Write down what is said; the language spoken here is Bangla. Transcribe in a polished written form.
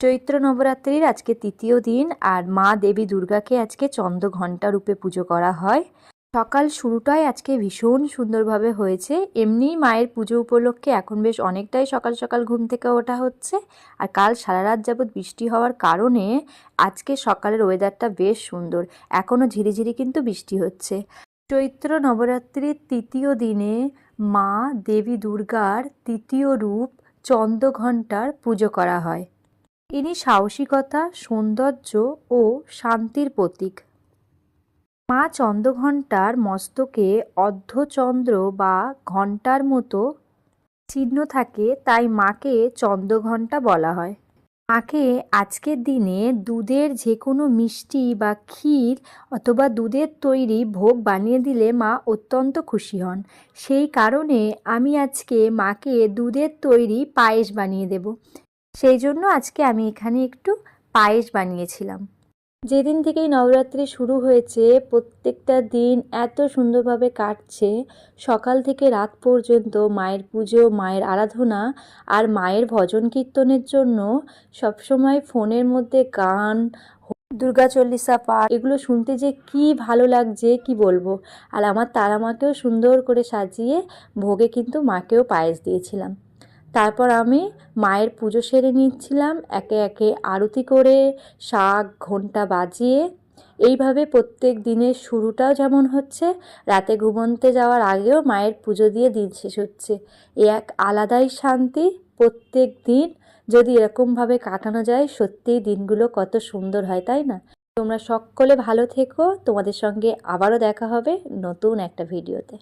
চৈত্র নবরাত্রির আজকে তৃতীয় দিন আর মা দেবী দুর্গাকে আজকে চন্দ্রঘণ্টা রূপে পুজো করা হয়। সকাল শুরুটাই আজকে ভীষণ সুন্দরভাবে হয়েছে। এমনিই মায়ের পুজো উপলক্ষে এখন বেশ অনেকটাই সকাল সকাল ঘুম থেকে ওঠা হচ্ছে। আর কাল সারা রাত যাবৎ বৃষ্টি হওয়ার কারণে আজকে সকালের ওয়েদারটা বেশ সুন্দর। এখনও ঝিরিঝিরি কিন্তু বৃষ্টি হচ্ছে। চৈত্র নবরাত্রির তৃতীয় দিনে মা দেবী দুর্গার তৃতীয় রূপ চন্দ্রঘণ্টার পুজো করা হয়। ইনি সাহসিকতা, সৌন্দর্য ও শান্তির প্রতীক। মা চন্দ্রঘণ্টার মস্তকে অর্ধচন্দ্র বা ঘণ্টার মতো চিহ্ন থাকে, তাই মাকে চন্দ্রঘণ্টা বলা হয়। মাকে আজকের দিনে দুধের যে কোনো মিষ্টি বা ক্ষীর অথবা দুধের তৈরি ভোগ বানিয়ে দিলে মা অত্যন্ত খুশি হন। সেই কারণে আমি আজকে মাকে দুধের তৈরি পায়েস বানিয়ে দেব। সেই জন্য আজকে আমি এখানে একটু পায়েস বানিয়েছিলাম। যেদিন থেকেই নবরাত্রি শুরু হয়েছে প্রত্যেকটা দিন এত সুন্দরভাবে কাটছে। সকাল থেকে রাত পর্যন্ত মায়ের পুজো, মায়ের আরাধনা আর মায়ের ভজন কীর্তনের জন্য সবসময় ফোনের মধ্যে গান, দুর্গা চল্লিশা পাঠ এগুলো শুনতে যে কি ভালো লাগছে কি বলবো। আর আমার তারা মাকেও সুন্দর করে সাজিয়ে ভোগে কিন্তু মাকেও পায়েস দিয়েছিলাম। তারপর আমি মায়ের পুজো সেরে নিচ্ছিলাম একে একে আরতি করে, শাঁখ ঘণ্টা বাজিয়ে। এইভাবে প্রত্যেক দিনের শুরুটাও যেমন হচ্ছে, রাতে ঘুমোতে যাওয়ার আগেও মায়ের পুজো দিয়ে দিন শেষ হচ্ছে। এ এক আলাদাই শান্তি। প্রত্যেক দিন যদি এরকমভাবে কাটানো যায়, সত্যিই দিনগুলো কত সুন্দর হয়, তাই না? তোমরা সকলে ভালো থেকো। তোমাদের সঙ্গে আবারও দেখা হবে নতুন একটা ভিডিওতে।